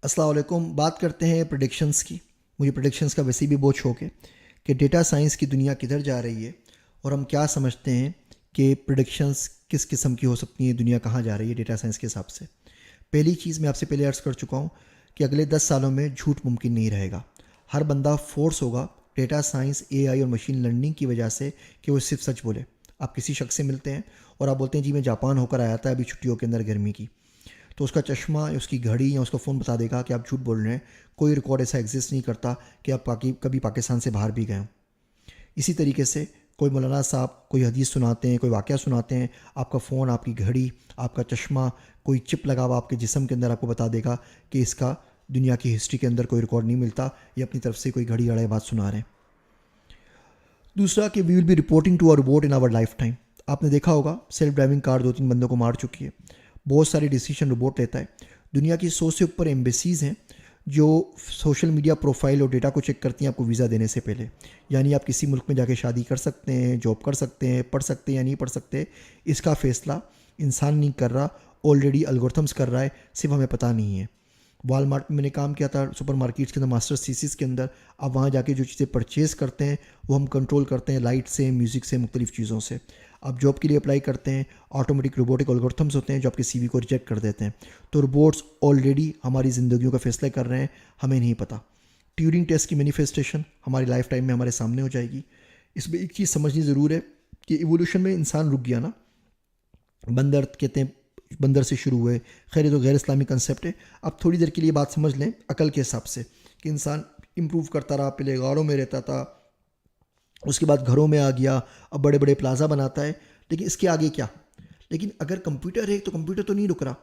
السلام علیکم. بات کرتے ہیں پریڈکشنز کی. مجھے پریڈکشنز کا ویسے بھی بہت شوق ہے کہ ڈیٹا سائنس کی دنیا کدھر جا رہی ہے اور ہم کیا سمجھتے ہیں کہ پریڈکشنز کس قسم کی ہو سکتی ہیں, دنیا کہاں جا رہی ہے ڈیٹا سائنس کے حساب سے. پہلی چیز میں آپ سے پہلے عرض کر چکا ہوں کہ اگلے 10 سالوں میں جھوٹ ممکن نہیں رہے گا. ہر بندہ فورس ہوگا ڈیٹا سائنس, اے آئی اور مشین لرننگ کی وجہ سے کہ وہ صرف سچ بولے. آپ کسی شخص سے ملتے ہیں اور آپ بولتے ہیں جی میں جاپان ہو کر آیا تھا ابھی چھٹیوں کے اندر گرمی کی, تو اس کا چشمہ یا اس کی گھڑی یا اس کا فون بتا دے گا کہ آپ جھوٹ بول رہے ہیں. کوئی ریکارڈ ایسا ایگزسٹ نہیں کرتا کہ آپ کبھی پاکستان سے باہر بھی گئے ہوں. اسی طریقے سے کوئی مولانا صاحب کوئی حدیث سناتے ہیں, کوئی واقعہ سناتے ہیں, آپ کا فون, آپ کی گھڑی, آپ کا چشمہ, کوئی چپ لگا ہوا آپ کے جسم کے اندر آپ کو بتا دے گا کہ اس کا دنیا کی ہسٹری کے اندر کوئی ریکارڈ نہیں ملتا, یہ اپنی طرف سے کوئی گھڑی اڑے بات سنا رہے ہیں. دوسرا کہ we will be reporting to our robot in our lifetime. آپ نے دیکھا ہوگا سیلف ڈرائیونگ کار 2-3 بندوں کو مار چکی ہے. بہت سارے ڈیسیشن روبوٹ لیتا ہے. دنیا کی 100 سے اوپر ایمبیسیز ہیں جو سوشل میڈیا پروفائل اور ڈیٹا کو چیک کرتی ہیں آپ کو ویزا دینے سے پہلے. یعنی آپ کسی ملک میں جا کے شادی کر سکتے ہیں, جاب کر سکتے ہیں, پڑھ سکتے ہیں یا نہیں پڑھ سکتے, اس کا فیصلہ انسان نہیں کر رہا, آلریڈی الگورتھمس کر رہا ہے, صرف ہمیں پتہ نہیں ہے. وال مارٹ میں نے کام کیا تھا, سپر مارکیٹس کے اندر, ماسٹر تھیسس کے اندر. آپ وہاں جا کے جو چیزیں پرچیز کرتے ہیں وہ ہم کنٹرول کرتے ہیں لائٹ سے, میوزک سے, مختلف چیزوں سے. آپ جاب کے لیے اپلائی کرتے ہیں, آٹومیٹک روبوٹک الگورتھمس ہوتے ہیں جو آپ کے سی وی کو ریجیکٹ کر دیتے ہیں. تو روبوٹس آلریڈی ہماری زندگیوں کا فیصلہ کر رہے ہیں, ہمیں نہیں پتہ. ٹیورنگ ٹیسٹ کی مینیفیسٹیشن ہماری لائف ٹائم میں ہمارے سامنے ہو جائے گی. اس میں ایک چیز سمجھنی ضرور ہے کہ ایوولوشن میں انسان رک گیا نا. بندر کہتے ہیں بندر سے شروع ہوئے, خیر یہ تو غیر اسلامی کنسیپٹ ہے. اب تھوڑی دیر کے لیے بات سمجھ لیں عقل کے حساب سے کہ انسان امپروو کرتا رہا, پہلے غاروں میں رہتا تھا, اس کے بعد گھروں میں آ گیا, اب بڑے بڑے پلازا بناتا ہے. لیکن اس کے آگے کیا؟ لیکن اگر کمپیوٹر ہے تو کمپیوٹر تو نہیں رک رہا.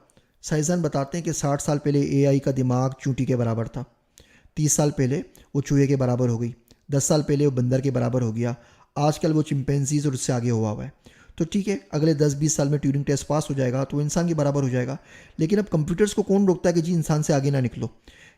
سائنسدان بتاتے ہیں کہ 60 سال پہلے اے آئی کا دماغ چونٹی کے برابر تھا, 30 سال پہلے وہ چوہے کے برابر ہو گئی, 10 سال پہلے وہ بندر کے برابر ہو گیا, آج کل وہ چمپینزیز اور اس سے آگے ہوا ہے. تو ٹھیک ہے اگلے 10-20 سال میں ٹیورنگ ٹیسٹ پاس ہو جائے گا تو وہ انسان کے برابر ہو جائے گا. لیکن اب کمپیوٹرز کو کون روکتا ہے کہ جی انسان سے آگے نہ نکلو؟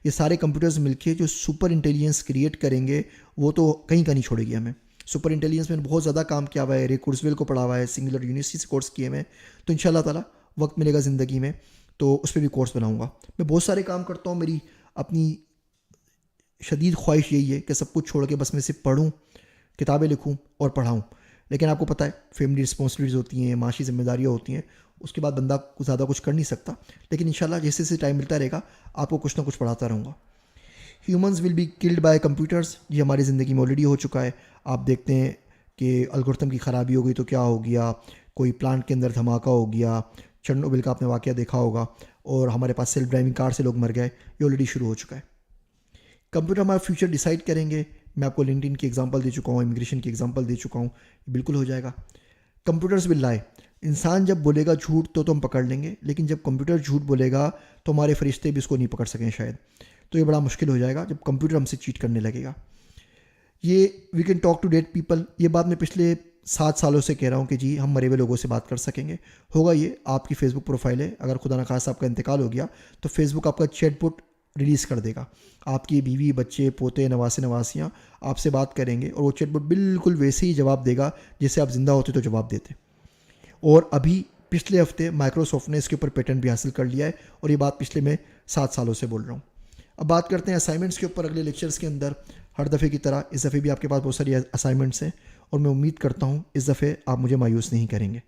یہ سارے کمپیوٹرز مل کے جو سپر انٹیلیجنس کریٹ کریں گے وہ تو کہیں کا نہیں چھوڑے گی ہمیں. سپر انٹیلیجنس میں بہت زیادہ کام کیا ہوا ہے, رے کورسویل کو پڑھا ہوا ہے, سنگولر یونیورسٹی سے کورس کیے میں. تو انشاءاللہ تعالیٰ وقت ملے گا زندگی میں تو اس پہ بھی کورس بناؤں گا. میں بہت سارے کام کرتا ہوں, میری اپنی شدید خواہش یہی ہے کہ سب کچھ چھوڑ کے بس میں صرف پڑھوں, کتابیں لکھوں اور پڑھاؤں. لیکن آپ کو پتہ ہے فیملی رسپانسبلٹیز ہوتی ہیں, معاشی ذمہ داریاں ہوتی ہیں, اس کے بعد بندہ زیادہ کچھ کر نہیں سکتا. لیکن انشاءاللہ جیسے جیسے ٹائم ملتا رہے گا آپ کو کچھ نہ کچھ پڑھاتا رہوں گا. Humans will be killed by computers, یہ ہماری زندگی میں آلریڈی ہو چکا ہے. آپ دیکھتے ہیں کہ الگورتھم کی خرابی ہو گئی تو کیا ہو گیا, کوئی پلانٹ کے اندر دھماکہ ہو گیا, چرنوبل کا آپ نے واقعہ دیکھا ہوگا, اور ہمارے پاس سیلف ڈرائیونگ کار سے لوگ مر گئے. یہ آلریڈی شروع ہو چکا ہے. کمپیوٹر ہمارا فیوچر ڈیسائیڈ کریں گے. میں آپ کو لنکڈن کی ایگزامپل دے چکا ہوں, امیگریشن کی ایگزامپل دے چکا ہوں, بالکل ہو جائے گا. کمپیوٹرز ول لائے. انسان جب بولے گا جھوٹ تو ہم پکڑ لیں گے, لیکن جب کمپیوٹر جھوٹ بولے گا تو ہمارے فرشتے بھی اس کو نہیں پکڑ سکیں شاید. تو یہ بڑا مشکل ہو جائے گا جب کمپیوٹر ہم سے چیٹ کرنے لگے گا. یہ we can talk to dead people, یہ بات میں پچھلے 7 سالوں سے کہہ رہا ہوں کہ جی ہم مرے ہوئے لوگوں سے بات کر سکیں گے. ہوگا یہ آپ کی فیس بک پروفائل ہے, اگر خدا نخواستہ آپ کا انتقال ہو گیا تو فیس بک آپ کا چیٹ بٹ ریلیز کر دے گا. آپ کی بیوی, بچے, پوتے, نواسے, نواسیاں آپ سے بات کریں گے اور وہ چیٹ بٹ بالکل ویسے ہی جواب دے گا جیسے آپ زندہ ہوتے تو جواب دیتے. اور ابھی پچھلے ہفتے مائکروسافٹ نے اس کے اوپر پیٹنٹ بھی حاصل کر لیا ہے, اور یہ بات پچھلے میں 7 سالوں سے بول رہا ہوں. اب بات کرتے ہیں اسائنمنٹس کے اوپر. اگلے لیکچرز کے اندر ہر دفعے کی طرح اس دفعے بھی آپ کے پاس بہت ساری اسائنمنٹس ہیں, اور میں امید کرتا ہوں اس دفعے آپ مجھے مایوس نہیں کریں گے.